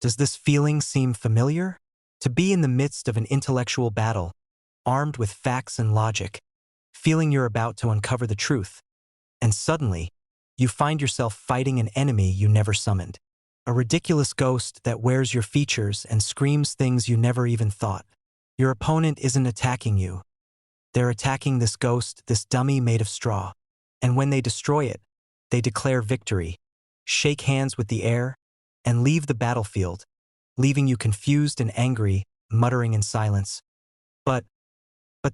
Does this feeling seem familiar? To be in the midst of an intellectual battle, armed with facts and logic, feeling you're about to uncover the truth, and suddenly, you find yourself fighting an enemy you never summoned. A ridiculous ghost that wears your features and screams things you never even thought. Your opponent isn't attacking you. They're attacking this ghost, this dummy made of straw. And when they destroy it, they declare victory, shake hands with the air, and leave the battlefield, leaving you confused and angry, muttering in silence. But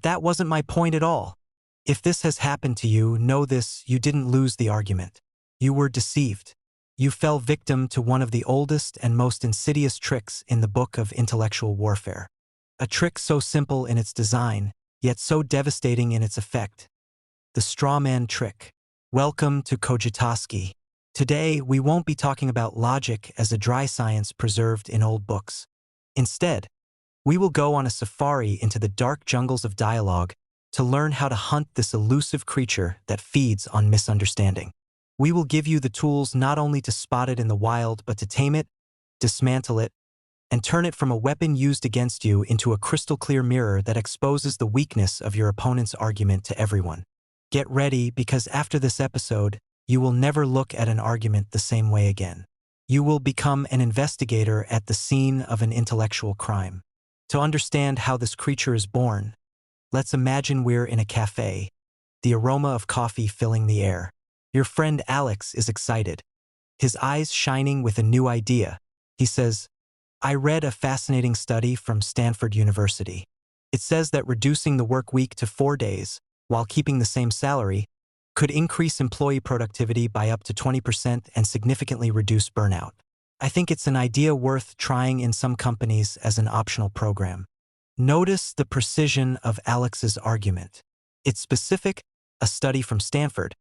that wasn't my point at all. If this has happened to you, know this: you didn't lose the argument. You were deceived. You fell victim to one of the oldest and most insidious tricks in the book of intellectual warfare. A trick so simple in its design, yet so devastating in its effect. The strawman trick. Welcome to Cogitoski. Today, we won't be talking about logic as a dry science preserved in old books. Instead, we will go on a safari into the dark jungles of dialogue to learn how to hunt this elusive creature that feeds on misunderstanding. We will give you the tools not only to spot it in the wild, but to tame it, dismantle it, and turn it from a weapon used against you into a crystal-clear mirror that exposes the weakness of your opponent's argument to everyone. Get ready, because after this episode, you will never look at an argument the same way again. You will become an investigator at the scene of an intellectual crime. To understand how this creature is born, let's imagine we're in a cafe, the aroma of coffee filling the air. Your friend Alex is excited, his eyes shining with a new idea. He says, "I read a fascinating study from Stanford University. It says that reducing the work week to 4 days, while keeping the same salary, could increase employee productivity by up to 20% and significantly reduce burnout. I think it's an idea worth trying in some companies as an optional program." Notice the precision of Alex's argument. It's specific, a study from Stanford,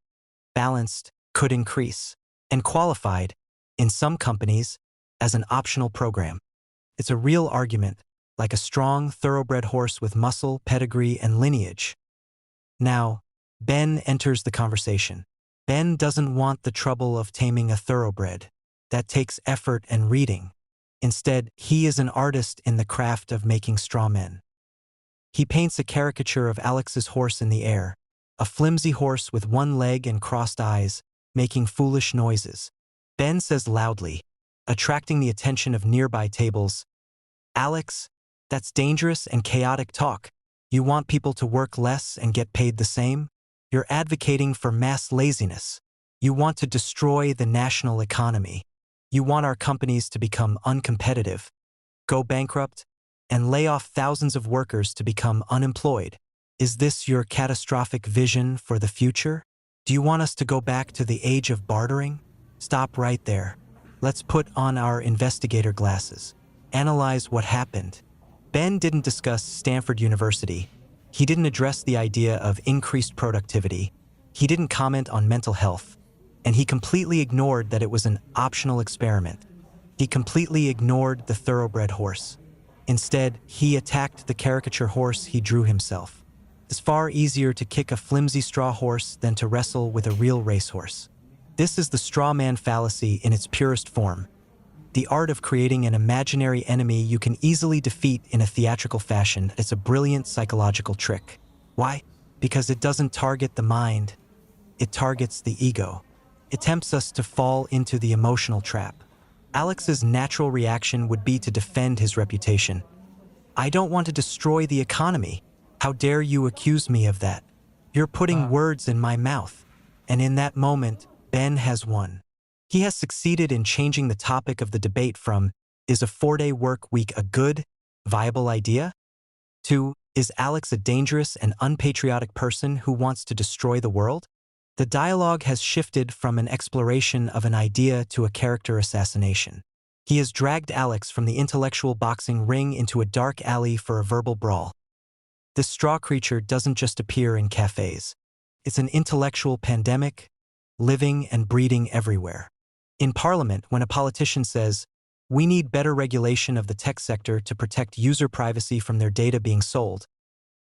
balanced, could increase, and qualified, in some companies, as an optional program. It's a real argument, like a strong, thoroughbred horse with muscle, pedigree, and lineage. Now, Ben enters the conversation. Ben doesn't want the trouble of taming a thoroughbred. That takes effort and reading. Instead, he is an artist in the craft of making straw men. He paints a caricature of Alex's horse in the air, a flimsy horse with one leg and crossed eyes, making foolish noises. Ben says loudly, attracting the attention of nearby tables, "Alex, that's dangerous and chaotic talk. You want people to work less and get paid the same? You're advocating for mass laziness. You want to destroy the national economy. You want our companies to become uncompetitive, go bankrupt, and lay off thousands of workers to become unemployed. Is this your catastrophic vision for the future? Do you want us to go back to the age of bartering? Stop right there. Let's put on our investigator glasses. Analyze what happened." Ben didn't discuss Stanford University. He didn't address the idea of increased productivity. He didn't comment on mental health. And he completely ignored that it was an optional experiment. He completely ignored the thoroughbred horse. Instead, he attacked the caricature horse he drew himself. It's far easier to kick a flimsy straw horse than to wrestle with a real racehorse. This is the Strawman Fallacy in its purest form. The art of creating an imaginary enemy you can easily defeat in a theatrical fashion. It's a brilliant psychological trick. Why? Because it doesn't target the mind. It targets the ego. It tempts us to fall into the emotional trap. Alex's natural reaction would be to defend his reputation. "I don't want to destroy the economy. How dare you accuse me of that? You're putting words in my mouth." And in that moment, Ben has won. He has succeeded in changing the topic of the debate from, "Is a 4-day work week a good, viable idea?" to, "Is Alex a dangerous and unpatriotic person who wants to destroy the world?" The dialogue has shifted from an exploration of an idea to a character assassination. He has dragged Alex from the intellectual boxing ring into a dark alley for a verbal brawl. This straw creature doesn't just appear in cafes. It's an intellectual pandemic, living and breeding everywhere. In Parliament, when a politician says, "We need better regulation of the tech sector to protect user privacy from their data being sold,"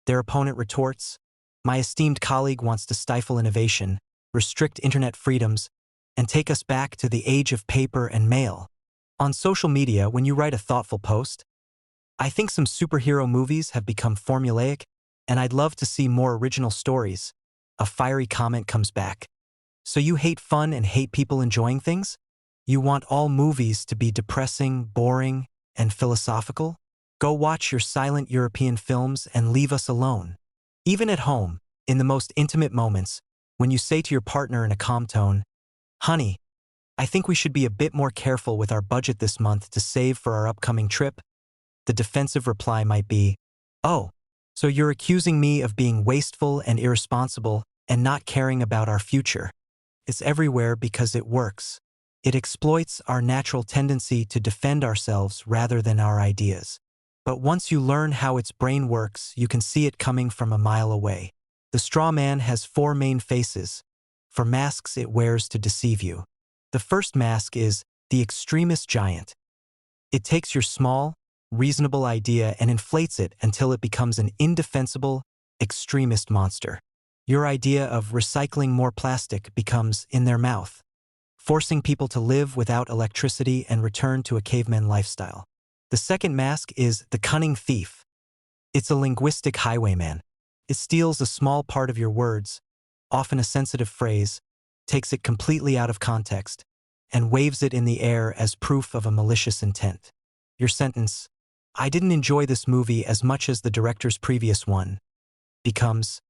their opponent retorts, "My esteemed colleague wants to stifle innovation, restrict internet freedoms, and take us back to the age of paper and mail." On social media, when you write a thoughtful post, I think some superhero movies have become formulaic, and I'd love to see more original stories. A fiery comment comes back. So you hate fun and hate people enjoying things? You want all movies to be depressing, boring, and philosophical? Go watch your silent European films and leave us alone. Even at home, in the most intimate moments, when you say to your partner in a calm tone, "Honey, I think we should be a bit more careful with our budget this month to save for our upcoming trip," the defensive reply might be, "Oh, so you're accusing me of being wasteful and irresponsible and not caring about our future." It's everywhere because it works. It exploits our natural tendency to defend ourselves rather than our ideas. But once you learn how its brain works, you can see it coming from a mile away. The straw man has four main faces, for masks it wears to deceive you. The first mask is the extremist giant. It takes your small, reasonable idea and inflates it until it becomes an indefensible, extremist monster. Your idea of recycling more plastic becomes in their mouth, forcing people to live without electricity and return to a caveman lifestyle. The second mask is the cunning thief. It's a linguistic highwayman. It steals a small part of your words, often a sensitive phrase, takes it completely out of context, and waves it in the air as proof of a malicious intent. Your sentence, "I didn't enjoy this movie as much as the director's previous one," becomes,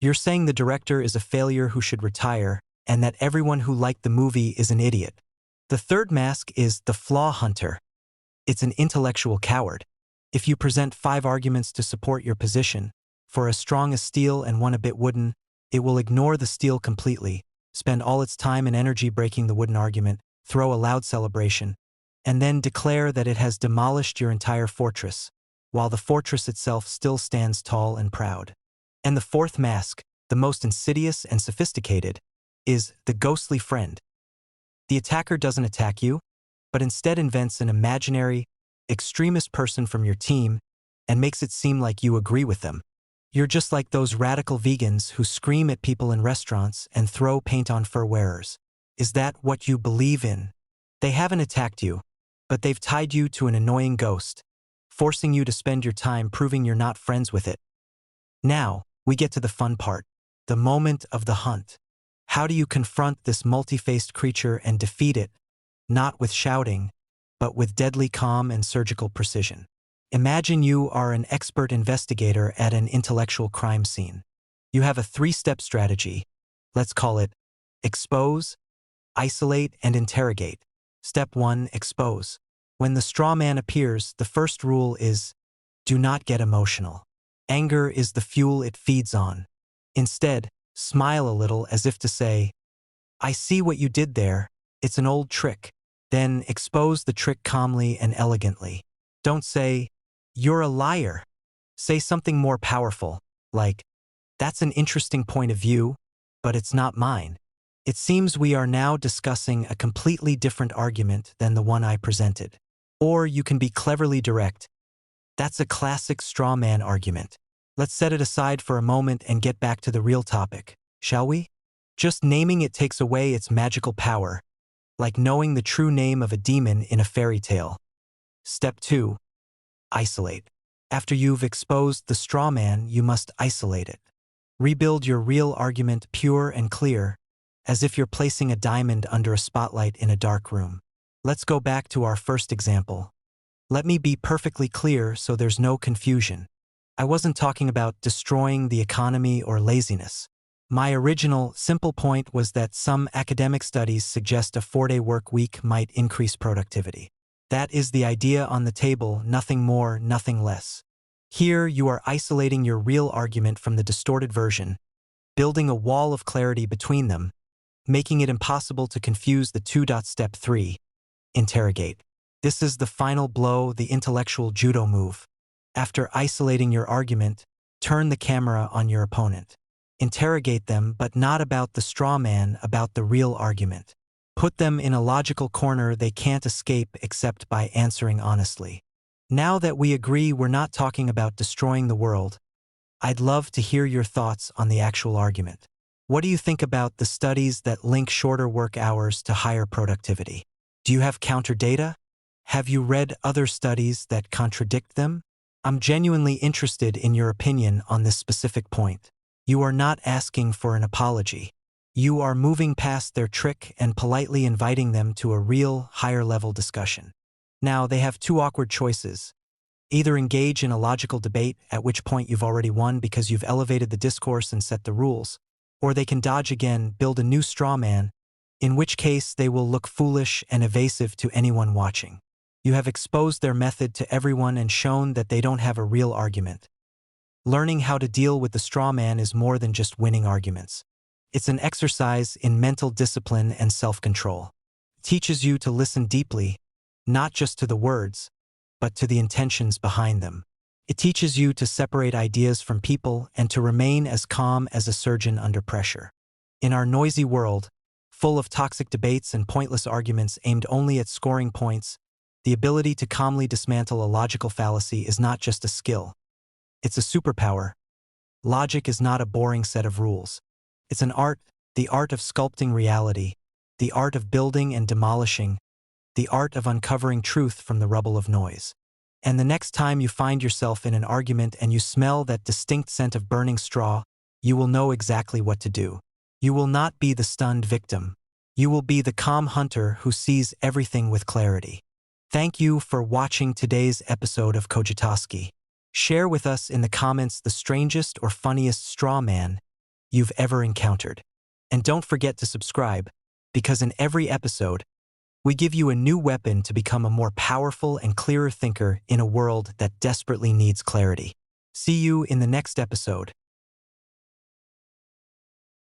"You're saying the director is a failure who should retire, and that everyone who liked the movie is an idiot." The third mask is the flaw hunter. It's an intellectual coward. If you present 5 arguments to support your position, for as strong as steel and one a bit wooden, it will ignore the steel completely, spend all its time and energy breaking the wooden argument, throw a loud celebration, and then declare that it has demolished your entire fortress, while the fortress itself still stands tall and proud. And the fourth mask, the most insidious and sophisticated, is the ghostly friend. The attacker doesn't attack you, but instead invents an imaginary, extremist person from your team and makes it seem like you agree with them. You're just like those radical vegans who scream at people in restaurants and throw paint on fur wearers. Is that what you believe in? They haven't attacked you, but they've tied you to an annoying ghost, forcing you to spend your time proving you're not friends with it. Now, we get to the fun part, the moment of the hunt. How do you confront this multi-faced creature and defeat it, not with shouting, but with deadly calm and surgical precision? Imagine you are an expert investigator at an intellectual crime scene. You have a 3-step strategy. Let's call it expose, isolate, and interrogate. Step 1, expose. When the straw man appears, the first rule is, do not get emotional. Anger is the fuel it feeds on. Instead, smile a little as if to say, "I see what you did there. It's an old trick." Then expose the trick calmly and elegantly. Don't say, "You're a liar." Say something more powerful, like, "That's an interesting point of view, but it's not mine. It seems we are now discussing a completely different argument than the one I presented." Or you can be cleverly direct. "That's a classic straw man argument. Let's set it aside for a moment and get back to the real topic, shall we?" Just naming it takes away its magical power, like knowing the true name of a demon in a fairy tale. Step 2, isolate. After you've exposed the straw man, you must isolate it. Rebuild your real argument pure and clear, as if you're placing a diamond under a spotlight in a dark room. Let's go back to our first example. Let me be perfectly clear so there's no confusion. I wasn't talking about destroying the economy or laziness. My original, simple point was that some academic studies suggest a 4-day work week might increase productivity. That is the idea on the table, nothing more, nothing less. Here, you are isolating your real argument from the distorted version, building a wall of clarity between them, making it impossible to confuse the two. Step 3, interrogate. This is the final blow, the intellectual judo move. After isolating your argument, turn the camera on your opponent. Interrogate them, but not about the straw man, about the real argument. Put them in a logical corner they can't escape except by answering honestly. Now that we agree we're not talking about destroying the world, I'd love to hear your thoughts on the actual argument. What do you think about the studies that link shorter work hours to higher productivity? Do you have counter data? Have you read other studies that contradict them? I'm genuinely interested in your opinion on this specific point. You are not asking for an apology. You are moving past their trick and politely inviting them to a real, higher-level discussion. Now, they have two awkward choices. Either engage in a logical debate, at which point you've already won because you've elevated the discourse and set the rules, or they can dodge again, build a new straw man, in which case they will look foolish and evasive to anyone watching. You have exposed their method to everyone and shown that they don't have a real argument. Learning how to deal with the straw man is more than just winning arguments. It's an exercise in mental discipline and self-control. It teaches you to listen deeply, not just to the words, but to the intentions behind them. It teaches you to separate ideas from people and to remain as calm as a surgeon under pressure. In our noisy world, full of toxic debates and pointless arguments aimed only at scoring points, the ability to calmly dismantle a logical fallacy is not just a skill. It's a superpower. Logic is not a boring set of rules. It's an art, the art of sculpting reality, the art of building and demolishing, the art of uncovering truth from the rubble of noise. And the next time you find yourself in an argument and you smell that distinct scent of burning straw, you will know exactly what to do. You will not be the stunned victim. You will be the calm hunter who sees everything with clarity. Thank you for watching today's episode of Kojitoski. Share with us in the comments the strangest or funniest straw man you've ever encountered. And don't forget to subscribe, because in every episode, we give you a new weapon to become a more powerful and clearer thinker in a world that desperately needs clarity. See you in the next episode.